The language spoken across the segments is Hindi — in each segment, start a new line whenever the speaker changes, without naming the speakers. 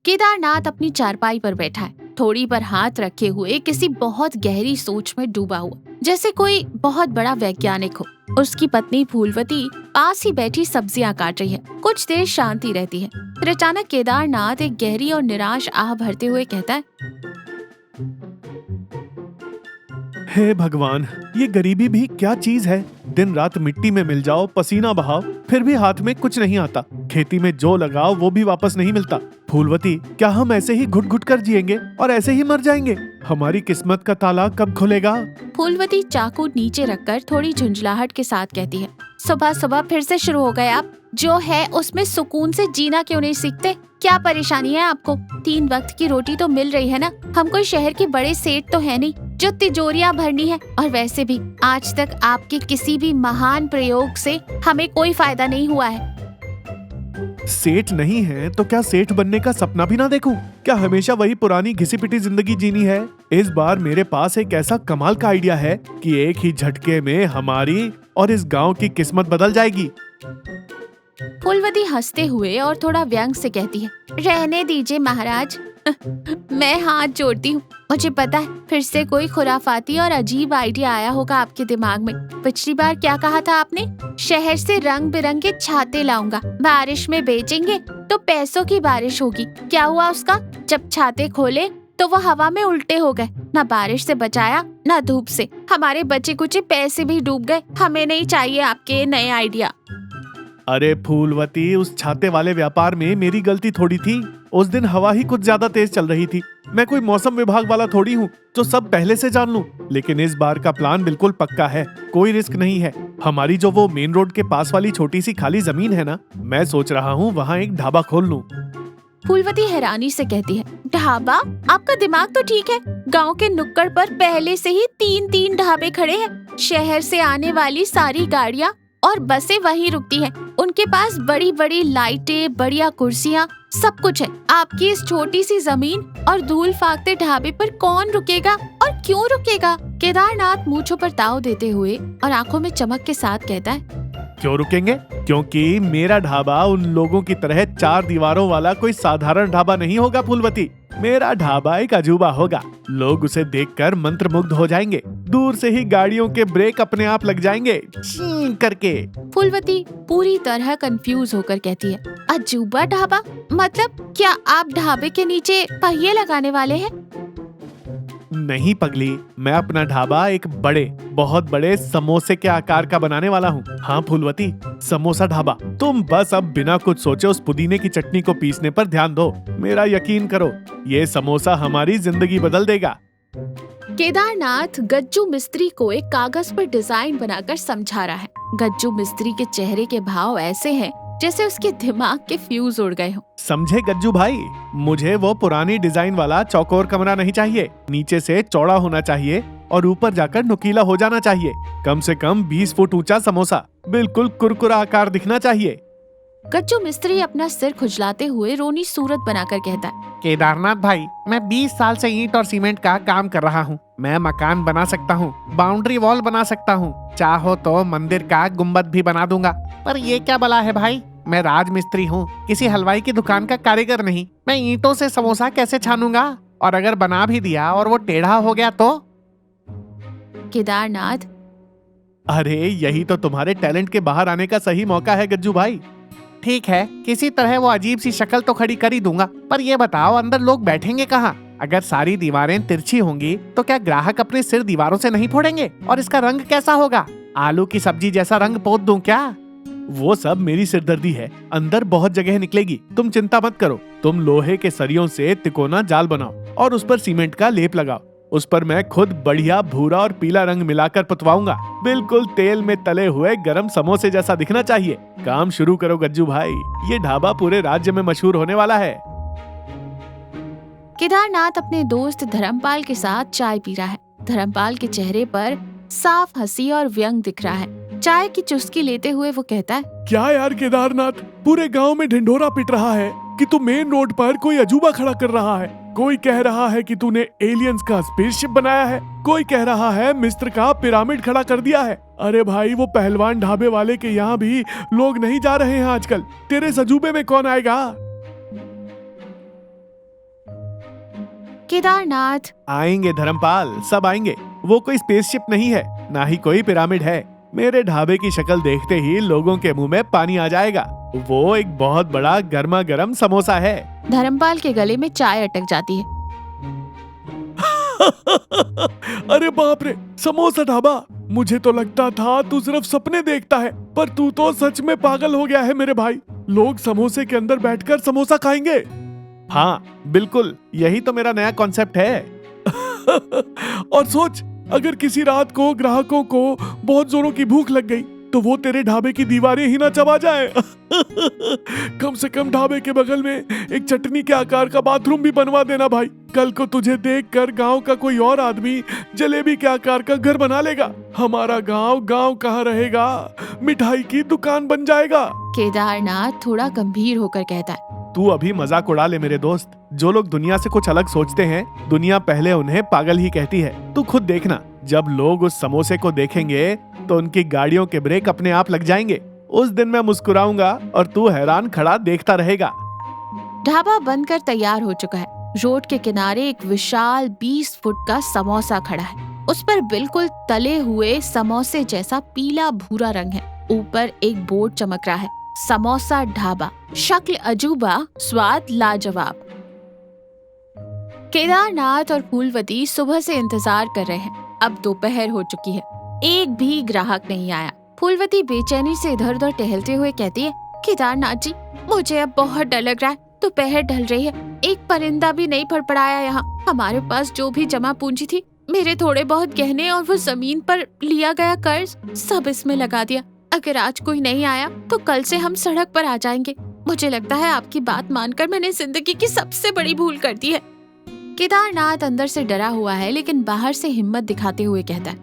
केदारनाथ अपनी चारपाई पर बैठा है, थोड़ी पर हाथ रखे हुए किसी बहुत गहरी सोच में डूबा हुआ, जैसे कोई बहुत बड़ा वैज्ञानिक हो। उसकी पत्नी फूलवती पास ही बैठी सब्जियां काट रही है। कुछ देर शांति रहती है, फिर अचानक केदारनाथ एक गहरी और निराश आह भरते हुए कहता है,
हे भगवान, ये गरीबी भी क्या चीज है। दिन रात मिट्टी में मिल जाओ, पसीना बहाओ, फिर भी हाथ में कुछ नहीं आता। खेती में जो लगाओ वो भी वापस नहीं मिलता। फूलवती, क्या हम ऐसे ही घुट घुट कर जिएंगे और ऐसे ही मर जाएंगे? हमारी किस्मत का ताला कब खुलेगा?
फूलवती चाकू नीचे रखकर थोड़ी झुंझलाहट के साथ कहती है, सुबह सुबह फिर से शुरू हो गए आप। जो है उसमें सुकून से जीना क्यों नहीं सीखते? क्या परेशानी है आपको? 3 वक्त की रोटी तो मिल रही है ना। हम कोई शहर के बड़े सेठ तो है नहीं जो तिजोरियां भरनी है। और वैसे भी आज तक आपके किसी भी महान प्रयोग से हमें कोई फायदा नहीं हुआ है।
सेठ नहीं है तो क्या सेठ बनने का सपना भी ना देखूं? क्या हमेशा वही पुरानी घिसी पिटी जिंदगी जीनी है? इस बार मेरे पास एक ऐसा कमाल का आइडिया है कि एक ही झटके में हमारी और इस गांव की किस्मत बदल जाएगी।
फूलवती हंसते हुए और थोड़ा व्यंग से कहती है, रहने दीजिए महाराज। मैं हाथ जोड़ती हूँ। मुझे पता है फिर से कोई खुराफाती और अजीब आइडिया आया होगा आपके दिमाग में। पिछली बार क्या कहा था आपने? शहर से रंग बिरंगे छाते लाऊंगा, बारिश में बेचेंगे तो पैसों की बारिश होगी। क्या हुआ उसका? जब छाते खोले तो वो हवा में उल्टे हो गए। ना बारिश से बचाया ना धूप से। हमारे बचे कुचे पैसे भी डूब गए। हमें नहीं चाहिए आपके नए आइडिया।
अरे फूलवती, उस छाते वाले व्यापार में मेरी गलती थोड़ी थी। उस दिन हवा ही कुछ ज्यादा तेज चल रही थी। मैं कोई मौसम विभाग वाला थोड़ी हूँ जो सब पहले से जान लूं। लेकिन इस बार का प्लान बिल्कुल पक्का है, कोई रिस्क नहीं है। हमारी जो वो मेन रोड के पास वाली छोटी सी खाली जमीन है ना, मैं सोच रहा हूँ वहाँ एक ढाबा खोल लूं।
फूलवती हैरानी से कहती है, ढाबा? आपका दिमाग तो ठीक है। गांव के नुक्कड़ पर पहले से ही 3-3 ढाबे खड़े हैं। शहर से आने वाली सारी गाड़ियाँ और बसें वहीं रुकती हैं। उनके पास बड़ी बड़ी लाइटें, बढ़िया कुर्सियाँ, सब कुछ है। आपकी इस छोटी सी जमीन और धूल फाकते ढाबे पर कौन रुकेगा और क्यों रुकेगा? केदारनाथ मूंछों पर ताव देते हुए और आंखों में चमक के साथ कहता है,
क्यों रुकेंगे? क्योंकि मेरा ढाबा उन लोगों की तरह 4 दीवारों वाला कोई साधारण ढाबा नहीं होगा फूलवती। मेरा ढाबा एक अजूबा होगा। लोग उसे देखकर मंत्रमुग्ध हो जाएंगे। दूर से ही गाड़ियों के ब्रेक अपने आप लग जाएंगे ची करके।
फूलवती पूरी तरह कंफ्यूज होकर कहती है, अजूबा ढाबा? मतलब क्या आप ढाबे के नीचे पहिए लगाने वाले हैं?
नहीं पगली, मैं अपना ढाबा एक बड़े, बहुत बड़े समोसे के आकार का बनाने वाला हूँ। हाँ फूलवती, समोसा ढाबा। तुम बस अब बिना कुछ सोचे उस पुदीने की चटनी को पीसने पर ध्यान दो। मेरा यकीन करो, ये समोसा हमारी जिंदगी बदल देगा।
केदारनाथ गज्जू मिस्त्री को एक कागज पर डिजाइन बनाकर समझा रहा है। गज्जू मिस्त्री के चेहरे के भाव ऐसे हैं जैसे उसके दिमाग के फ्यूज उड़ गए हों।
समझे गज्जू भाई, मुझे वो पुरानी डिजाइन वाला चौकोर कमरा नहीं चाहिए। नीचे से चौड़ा होना चाहिए और ऊपर जाकर नुकीला हो जाना चाहिए। कम से कम 20 फुट ऊंचा समोसा, बिल्कुल कुरकुरा आकार दिखना चाहिए।
गज्जू मिस्त्री अपना सिर खुजलाते हुए रोनी सूरत बनाकर कहता है,
केदारनाथ भाई, मैं 20 साल से ईंट और सीमेंट का काम कर रहा हूँ। मैं मकान बना सकता हूँ, बाउंड्री वॉल बना सकता हूँ, चाहो तो मंदिर का गुम्बद भी बना दूंगा। पर ये क्या बला है भाई? मैं राजमिस्त्री हूँ, किसी हलवाई की दुकान का कारीगर नहीं। मैं ईंटों से समोसा कैसे छानूंगा? और अगर बना भी दिया और वो टेढ़ा हो गया तो?
केदारनाथ,
अरे यही तो तुम्हारे टैलेंट के बाहर आने का सही मौका है गज्जू भाई।
ठीक है, किसी तरह वो अजीब सी शक्ल तो खड़ी कर ही दूंगा। पर ये बताओ, अंदर लोग बैठेंगे कहाँ? अगर सारी दीवारें तिरछी होंगी तो क्या ग्राहक अपने सिर दीवारों से नहीं फोड़ेंगे? और इसका रंग कैसा होगा? आलू की सब्जी जैसा रंग पोत दूं क्या?
वो सब मेरी सिरदर्दी है। अंदर बहुत जगह निकलेगी, तुम चिंता मत करो। तुम लोहे के सरियों से तिकोना जाल बनाओ और उस पर सीमेंट का लेप लगाओ। उस पर मैं खुद बढ़िया भूरा और पीला रंग मिलाकर पुतवाऊंगा। बिल्कुल तेल में तले हुए गरम समोसे जैसा दिखना चाहिए। काम शुरू करो गज्जू भाई, ये ढाबा पूरे राज्य में मशहूर होने वाला है।
केदारनाथ अपने दोस्त धर्मपाल के साथ चाय पी रहा है। धर्मपाल के चेहरे पर साफ हंसी और व्यंग दिख रहा है। चाय की चुस्की लेते हुए वो कहता है,
क्या यार केदारनाथ, पूरे गांव में ढिंढोरा पिट रहा है कि तू मेन रोड पर कोई अजूबा खड़ा कर रहा है। कोई कह रहा है कि तूने एलियंस का स्पेसशिप बनाया है, कोई कह रहा है मिस्र का पिरामिड खड़ा कर दिया है। अरे भाई, वो पहलवान ढाबे वाले के यहाँ भी लोग नहीं जा रहे हैं आजकल। तेरे सजूबे में कौन आएगा?
केदारनाथ।
आएंगे धर्मपाल, सब आएंगे। वो कोई स्पेसशिप नहीं है, ना ही कोई पिरामिड है। मेरे ढाबे की शक्ल देखते ही लोगों के मुंह में पानी आ जाएगा। वो एक बहुत बड़ा गर्मा गर्म समोसा है।
धर्मपाल के गले में चाय अटक जाती है।
अरे बाप रे, समोसा ढाबा! मुझे तो लगता था तू सिर्फ सपने देखता है, पर तू तो सच में पागल हो गया है मेरे भाई। लोग समोसे के अंदर बैठकर समोसा खाएंगे। हाँ बिल्कुल, यही तो मेरा नया कॉन्सेप्ट है। और सोच, अगर किसी रात को ग्राहकों को बहुत जोरों की भूख लग गई तो वो तेरे ढाबे की दीवारें ही ना चबा जाए। कम से कम ढाबे के बगल में एक चटनी के आकार का बाथरूम भी बनवा देना भाई। कल को तुझे देखकर गांव का कोई और आदमी जलेबी के आकार का घर बना लेगा। हमारा गांव गांव कहाँ रहेगा, मिठाई की दुकान बन जाएगा।
केदारनाथ थोड़ा गंभीर होकर कहता है।
तू अभी मजाक उड़ा ले मेरे दोस्त। जो लोग दुनिया से कुछ अलग सोचते हैं, दुनिया पहले उन्हें पागल ही कहती है। तू खुद देखना, जब लोग उस समोसे को देखेंगे तो उनकी गाड़ियों के ब्रेक अपने आप लग जाएंगे। उस दिन मैं मुस्कुराऊंगा और तू हैरान खड़ा देखता रहेगा।
ढाबा बनकर तैयार हो चुका है। रोड के किनारे एक विशाल 20 फुट का समोसा खड़ा है। उस पर बिल्कुल तले हुए समोसे जैसा पीला भूरा रंग है। ऊपर एक बोर्ड चमक रहा है, समोसा ढाबा। शक्ल अजूबा, स्वाद लाजवाब। केदारनाथ और फूलवती सुबह से इंतजार कर रहे हैं। अब दोपहर हो चुकी है, एक भी ग्राहक नहीं आया। फूलवती बेचैनी से इधर उधर टहलते हुए कहती है, केदारनाथ जी, मुझे अब बहुत डर लग रहा है। दोपहर ढल रही है, एक परिंदा भी नहीं फड़फड़ाया यहाँ। हमारे पास जो भी जमा पूंजी थी, मेरे थोड़े बहुत गहने और वो जमीन पर लिया गया कर्ज, सब इसमें लगा दिया। अगर आज कोई नहीं आया तो कल से हम सड़क पर आ जाएंगे। मुझे लगता है आपकी बात मानकर मैंने जिंदगी की सबसे बड़ी भूल कर दी है। केदारनाथ अंदर से डरा हुआ है, लेकिन बाहर से हिम्मत दिखाते हुए कहता है,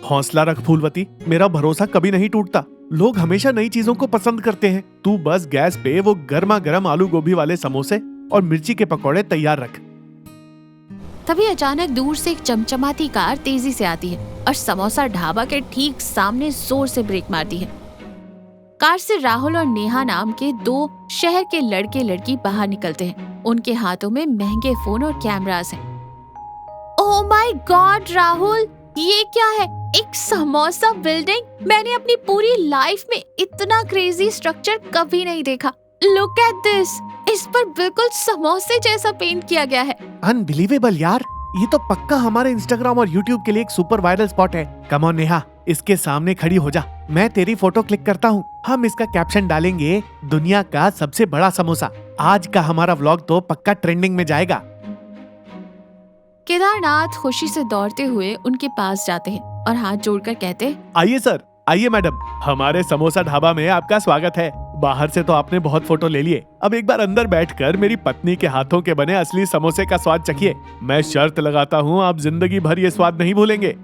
हौसला रख फूलवती, मेरा भरोसा कभी नहीं टूटता। लोग हमेशा नई चीजों को पसंद करते हैं। तू बस गैस पे वो गर्मा गर्म आलू गोभी वाले समोसे और मिर्ची के पकौड़े तैयार रख।
तभी अचानक दूर से एक चमचमाती कार तेजी से आती है और समोसा ढाबा के ठीक सामने जोर से ब्रेक मारती है। कार से राहुल और नेहा नाम के 2 शहर के लड़के लड़की बाहर निकलते हैं। उनके हाथों में महंगे फोन और कैमरास हैं। ओह माय गॉड राहुल, ये क्या है? एक समोसा बिल्डिंग! मैंने अपनी पूरी लाइफ में इतना क्रेजी स्ट्रक्चर कभी नहीं देखा। लुक एट दिस, इस पर बिल्कुल समोसे जैसा पेंट किया गया है।
अनबिलीवेबल यार, ये तो पक्का हमारे इंस्टाग्राम और यूट्यूब के लिए एक सुपर वायरल स्पॉट है। कम ऑन नेहा, इसके सामने खड़ी हो जा, मैं तेरी फोटो क्लिक करता हूँ। हम इसका कैप्शन डालेंगे, दुनिया का सबसे बड़ा समोसा। आज का हमारा व्लॉग तो पक्का ट्रेंडिंग में जाएगा।
केदारनाथ खुशी से दौड़ते हुए उनके पास जाते हैं और हाथ जोड़कर कहते हैं,
आइए सर, आइए मैडम, हमारे समोसा ढाबा में आपका स्वागत है। बाहर से तो आपने बहुत फोटो ले लिए, अब एक बार अंदर बैठकर मेरी पत्नी के हाथों के बने असली समोसे का स्वाद चखिए। मैं शर्त लगाता हूँ आप जिंदगी भर ये स्वाद नहीं भूलेंगे।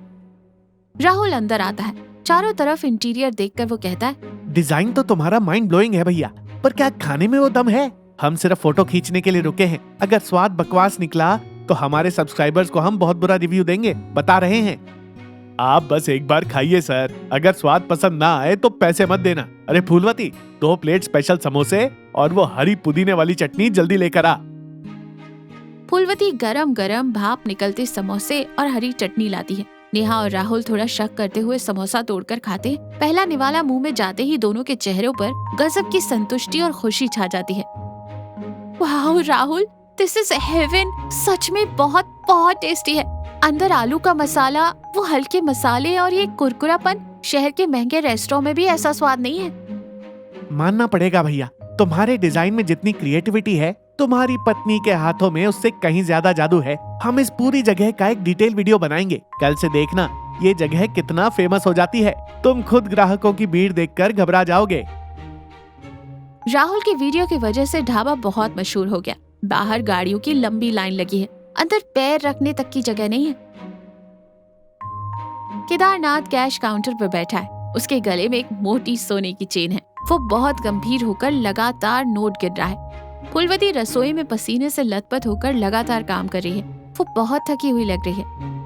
राहुल अंदर आता है। चारों तरफ इंटीरियर देखकर वो कहता है,
डिजाइन तो तुम्हारा माइंड ब्लोइंग है भैया, पर क्या खाने में वो दम है? हम सिर्फ फोटो खींचने के लिए रुके हैं। अगर स्वाद बकवास निकला तो हमारे सब्सक्राइबर्स को हम बहुत बुरा रिव्यू देंगे, बता रहे हैं। आप बस एक बार खाइए सर, अगर स्वाद पसंद ना आए तो पैसे मत देना। अरे फूलवती, 2 प्लेट स्पेशल समोसे और वो हरी पुदीने वाली चटनी जल्दी लेकर आ।
फूलवती गरम गरम भाप निकलते समोसे और हरी चटनी लाती है। नेहा और राहुल थोड़ा शक करते हुए समोसा तोड़कर खाते। पहला निवाला मुंह में जाते ही दोनों के चेहरों पर गजब की संतुष्टि और खुशी छा जाती है। वाह राहुल, दिस इज हेवन। सच में बहुत बहुत टेस्टी है। अंदर आलू का मसाला, वो हल्के मसाले और ये कुरकुरापन, शहर के महंगे रेस्टोरेंट में भी ऐसा स्वाद नहीं है।
मानना पड़ेगा भैया, तुम्हारे डिजाइन में जितनी क्रिएटिविटी है, तुम्हारी पत्नी के हाथों में उससे कहीं ज्यादा जादू है। हम इस पूरी जगह का एक डिटेल वीडियो बनाएंगे। कल से देखना ये जगह कितना फेमस हो जाती है। तुम खुद ग्राहकों की भीड़ देखकर घबरा जाओगे।
राहुल की वीडियो की वजह से ढाबा बहुत मशहूर हो गया। बाहर गाड़ियों की लंबी लाइन लगी है, अंदर पैर रखने तक की जगह नहीं है। केदारनाथ कैश काउंटर पर बैठा है। उसके गले में एक मोटी सोने की चेन है। वो बहुत गंभीर होकर लगातार नोट गिन रहा है। फूलवती रसोई में पसीने से लथपथ होकर लगातार काम कर रही है। वो बहुत थकी हुई लग रही है।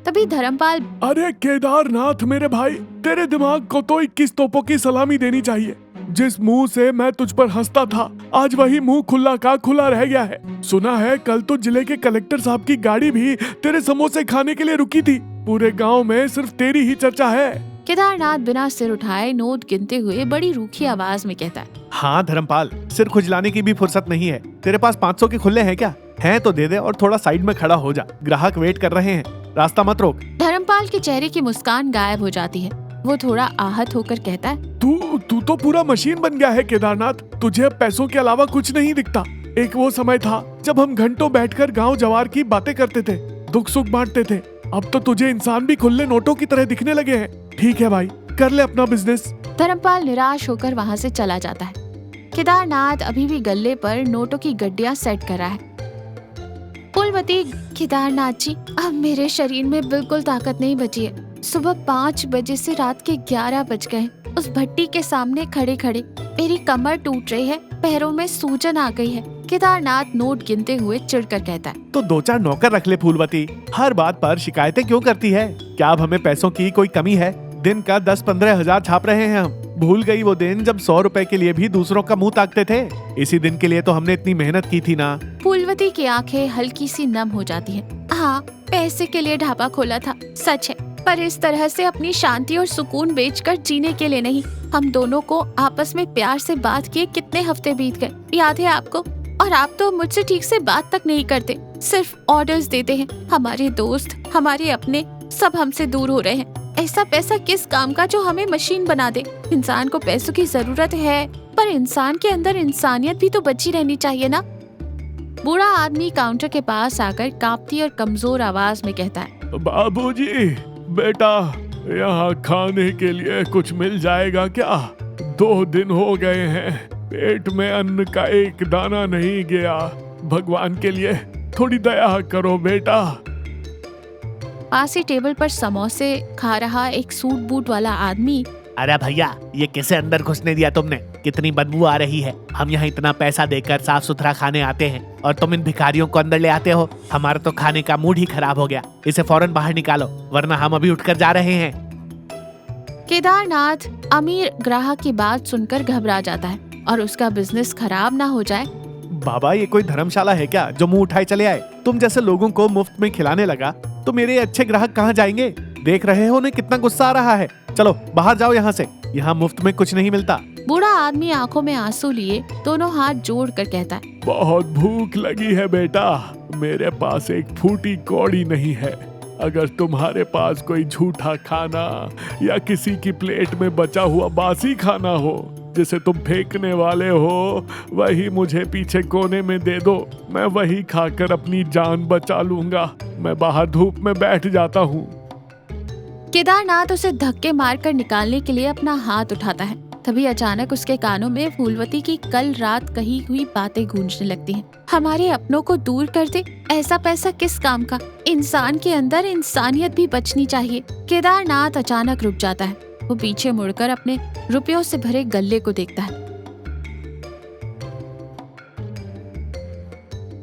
तभी धर्मपाल,
अरे केदारनाथ मेरे भाई, तेरे दिमाग को तो 21 तोपों की सलामी देनी चाहिए। जिस मुंह से मैं तुझ पर हंसता था, आज वही मुंह खुला का खुला रह गया है। सुना है कल तो जिले के कलेक्टर साहब की गाड़ी भी तेरे समोसे खाने के लिए रुकी थी। पूरे गांव में सिर्फ तेरी ही चर्चा है।
केदारनाथ बिना सिर उठाए नोट गिनते हुए बड़ी रूखी आवाज में कहता है।
हाँ धर्मपाल, सिर खुजलाने की भी फुर्सत नहीं है। तेरे पास 500 के खुले हैं क्या? हैं तो दे दे और थोड़ा साइड में खड़ा हो जा, ग्राहक वेट कर रहे हैं, रास्ता मत रोक।
धर्मपाल के चेहरे की मुस्कान गायब हो जाती है। वो थोड़ा आहत होकर कहता है,
तू तो पूरा मशीन बन गया है केदारनाथ। तुझे अब पैसों के अलावा कुछ नहीं दिखता। एक वो समय था जब हम घंटों बैठकर गांव जवार की बातें करते थे, दुख सुख बांटते थे। अब तो तुझे इंसान भी खुले नोटों की तरह दिखने लगे हैं। ठीक है भाई, कर ले अपना बिजनेस।
धर्मपाल निराश होकर वहाँ से चला जाता है। केदारनाथ अभी भी गल्ले पर नोटों की गड्डियाँ सेट कर रहा है। फूलवती, केदारनाथ जी, अब मेरे शरीर में बिल्कुल ताकत नहीं बची है। सुबह 5 बजे से रात के 11 बज गए। उस भट्टी के सामने खड़े खड़े मेरी कमर टूट रही है, पैरों में सूजन आ गई है। केदारनाथ नोट गिनते हुए चिढ़कर कहता है।
तो 2-4 नौकर रख ले फूलवती, हर बात पर शिकायतें क्यों करती है? क्या अब हमें पैसों की कोई कमी है? दिन का 10-15 हजार छाप रहे हैं हम। भूल गई वो दिन जब 100 रुपए के लिए भी दूसरों का मुंह ताकते थे? इसी दिन के लिए तो हमने इतनी मेहनत की थी ना।
फूलवती की आंखें हल्की सी नम हो जाती हैं। हाँ, पैसे के लिए ढाबा खोला था, सच है, पर इस तरह से अपनी शांति और सुकून बेचकर जीने के लिए नहीं। हम दोनों को आपस में प्यार से बात किए कितने हफ्ते बीत गए, याद है आपको? और आप तो मुझसे ठीक से बात तक नहीं करते, सिर्फ ऑर्डर्स देते हैं। हमारे दोस्त, हमारे अपने सब हमसे दूर हो रहे हैं। ऐसा पैसा किस काम का जो हमें मशीन बना दे? इंसान को पैसों की जरूरत है, पर इंसान के अंदर इंसानियत भी तो बची रहनी चाहिए ना। बूढ़ा आदमी काउंटर के पास आकर कांपती और कमजोर आवाज में कहता है।
बाबूजी, बेटा, यहाँ खाने के लिए कुछ मिल जाएगा क्या? 2 दिन हो गए हैं, पेट में अन्न का एक दाना नहीं गया। भगवान के लिए थोड़ी दया करो बेटा।
पास ही टेबल पर समोसे खा रहा एक सूट बूट वाला आदमी।
अरे भैया, ये कैसे अंदर घुसने दिया तुमने? कितनी बदबू आ रही है। हम यहाँ इतना पैसा देकर साफ सुथरा खाने आते हैं और तुम इन भिखारियों को अंदर ले आते हो। हमारा तो खाने का मूड ही खराब हो गया। इसे फौरन बाहर निकालो, वरना हम अभी उठकर जा रहे हैं।
केदारनाथ अमीर ग्राहक की बात सुनकर घबरा जाता है और उसका बिजनेस खराब ना हो जाए।
बाबा, ये कोई धर्मशाला है क्या जो मुंह उठाए चले आए? तुम जैसे लोगों को मुफ्त में खिलाने लगा तो मेरे अच्छे ग्राहक कहाँ जाएंगे? देख रहे हो उन्हें कितना गुस्सा आ रहा है। चलो बाहर जाओ यहाँ से, यहाँ मुफ्त में कुछ नहीं मिलता।
बूढ़ा आदमी आंखों में आंसू लिए दोनों हाथ जोड़कर कहता है।
बहुत भूख लगी है बेटा, मेरे पास एक फूटी कौड़ी नहीं है। अगर तुम्हारे पास कोई झूठा खाना या किसी की प्लेट में बचा हुआ बासी खाना हो जिसे तुम फेंकने वाले हो, वही मुझे पीछे कोने में दे दो। मैं वही खाकर अपनी जान बचा लूंगा। मैं बाहर धूप में बैठ जाता हूँ।
केदारनाथ उसे धक्के मारकर निकालने के लिए अपना हाथ उठाता है। तभी अचानक उसके कानों में फूलवती की कल रात कही हुई बातें गूंजने लगती हैं। हमारे अपनों को दूर कर दे, ऐसा पैसा किस काम का? इंसान के अंदर इंसानियत भी बचनी चाहिए। केदारनाथ अचानक रुक जाता है। वो पीछे मुड़कर अपने रुपयों से भरे गल्ले को देखता है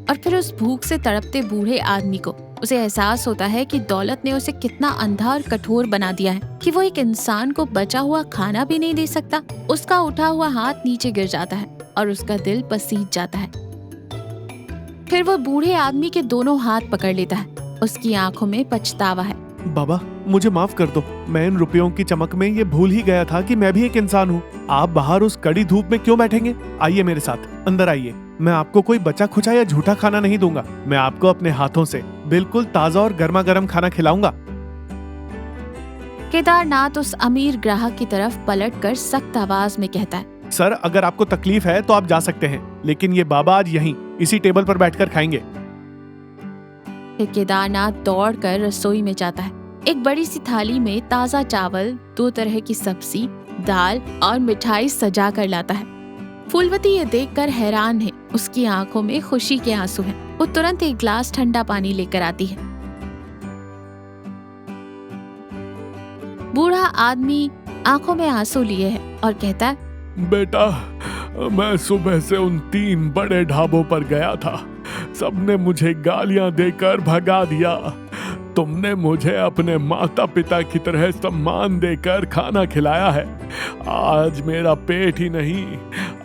और फिर उस भूख से तड़पते बूढ़े आदमी को। उसे एहसास होता है कि दौलत ने उसे कितना अंधा और कठोर बना दिया है कि वो एक इंसान को बचा हुआ खाना भी नहीं दे सकता। उसका उठा हुआ हाथ नीचे गिर जाता है और उसका दिल पसीज जाता है। फिर वो बूढ़े आदमी के दोनों हाथ पकड़ लेता है। उसकी आंखों में पछतावा है।
बाबा, मुझे माफ कर दो। मैं इन रुपयों की चमक में ये भूल ही गया था कि मैं भी एक इंसान हूँ। आप बाहर उस कड़ी धूप में क्यों बैठेंगे? आइए मेरे साथ, अंदर आइए। मैं आपको कोई बचा खुचा या झूठा खाना नहीं दूंगा। मैं आपको अपने हाथों से बिल्कुल ताजा और गर्मा गर्म खाना खिलाऊंगा।
केदारनाथ उस अमीर ग्राहक की तरफ पलटकर सख्त आवाज में कहता है।
सर, अगर आपको तकलीफ है तो आप जा सकते हैं, लेकिन ये बाबा आज यहीं इसी टेबल पर बैठकर खाएंगे।
फिर केदारनाथ दौड़कर रसोई में जाता है। एक बड़ी सी थाली में ताजा चावल, 2 तरह की सब्जी, दाल और मिठाई सजा कर लाता है। फूलवती ये देखकर हैरान है। उसकी आंखों में खुशी के आंसू हैं। वो तुरंत एक गिलास ठंडा पानी लेकर आती है। बूढ़ा आदमी आंखों में आंसू लिए है और कहता है,
बेटा, मैं सुबह से उन 3 बड़े ढाबों पर गया था। सबने मुझे गालियां देकर भगा दिया। तुमने मुझे अपने माता पिता की तरह सम्मान देकर खाना खिलाया है। आज मेरा पेट ही नहीं,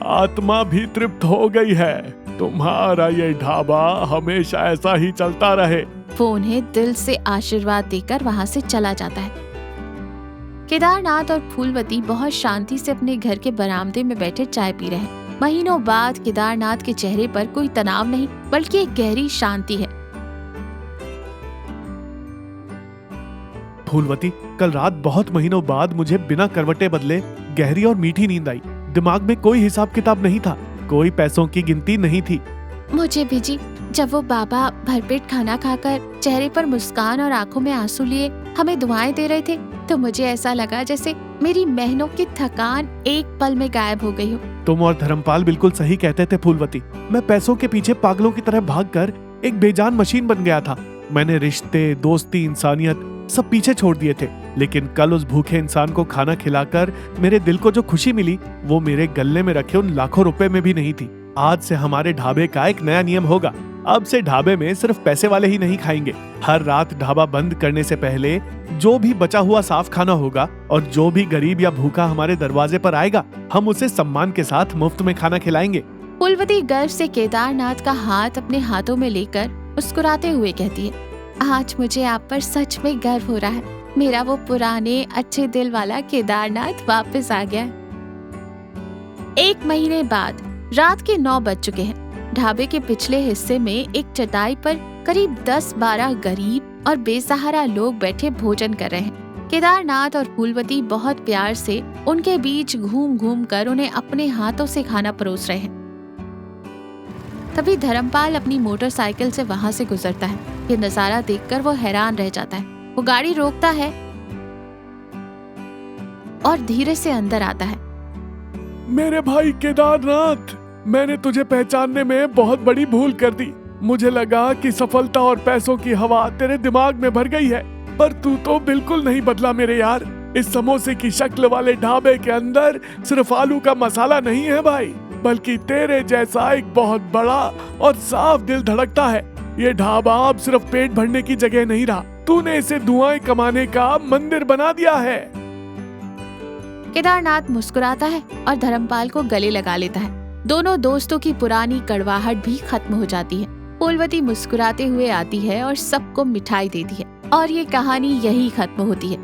आत्मा भी तृप्त हो गई है। तुम्हारा ये ढाबा हमेशा ऐसा ही चलता रहे।
वो उन्हें दिल से आशीर्वाद देकर वहाँ से चला जाता है। केदारनाथ और फूलवती बहुत शांति से अपने घर के बरामदे में बैठे चाय पी रहे हैं। महीनों बाद केदारनाथ के चेहरे पर कोई तनाव नहीं, बल्कि एक गहरी शांति है।
फूलवती, कल रात बहुत महीनों बाद मुझे बिना करवटे बदले गहरी और मीठी नींद आई। दिमाग में कोई हिसाब किताब नहीं था, कोई पैसों की गिनती नहीं थी।
मुझे भी जी, जब वो बाबा भरपेट खाना खाकर चेहरे पर मुस्कान और आंखों में आंसू लिए हमें दुआएं दे रहे थे, तो मुझे ऐसा लगा जैसे मेरी महीनों की थकान एक पल में गायब हो गई हो।
तुम और धर्मपाल बिल्कुल सही कहते थे फूलवती। मैं पैसों के पीछे पागलों की तरह भागकर एक बेजान मशीन बन गया था। मैंने रिश्ते, दोस्ती, इंसानियत सब पीछे छोड़ दिए थे। लेकिन कल उस भूखे इंसान को खाना खिलाकर मेरे दिल को जो खुशी मिली, वो मेरे गले में रखे उन लाखों रुपए में भी नहीं थी। आज से हमारे ढाबे का एक नया नियम होगा। अब से ढाबे में सिर्फ पैसे वाले ही नहीं खाएंगे। हर रात ढाबा बंद करने से पहले जो भी बचा हुआ साफ खाना होगा और जो भी गरीब या भूखा हमारे दरवाजे पर आएगा, हम उसे सम्मान के साथ मुफ्त में खाना खिलाएंगे।
फूलवती गर्व से केदारनाथ का हाथ अपने हाथों में लेकर मुस्कुराते हुए कहती है, आज मुझे आप पर सच में गर्व हो रहा है। मेरा वो पुराने अच्छे दिल वाला केदारनाथ वापस आ गया। 1 महीने बाद रात के 9 बज चुके हैं। ढाबे के पिछले हिस्से में एक चटाई पर करीब 10-12 गरीब और बेसहारा लोग बैठे भोजन कर रहे हैं। केदारनाथ और फूलवती बहुत प्यार से उनके बीच घूम घूम कर उन्हें अपने हाथों से खाना परोस रहे हैं। तभी धर्मपाल अपनी मोटरसाइकिल से वहाँ से गुजरता है। ये नजारा देखकर वो हैरान रह जाता है। वो गाड़ी रोकता है और धीरे से अंदर आता है।
मेरे भाई केदारनाथ, मैंने तुझे पहचानने में बहुत बड़ी भूल कर दी। मुझे लगा कि सफलता और पैसों की हवा तेरे दिमाग में भर गई है, पर तू तो बिल्कुल नहीं बदला मेरे यार। इस समोसे की शक्ल वाले ढाबे के अंदर सिर्फ आलू का मसाला नहीं है भाई, बल्कि तेरे जैसा एक बहुत बड़ा और साफ दिल धड़कता है। ये ढाबा अब सिर्फ पेट भरने की जगह नहीं रहा, तूने इसे दुआएं कमाने का मंदिर बना दिया है।
केदारनाथ मुस्कुराता है और धर्मपाल को गले लगा लेता है। दोनों दोस्तों की पुरानी कड़वाहट भी खत्म हो जाती है। फूलवती मुस्कुराते हुए आती है और सबको मिठाई देती है और ये कहानी यही खत्म होती है।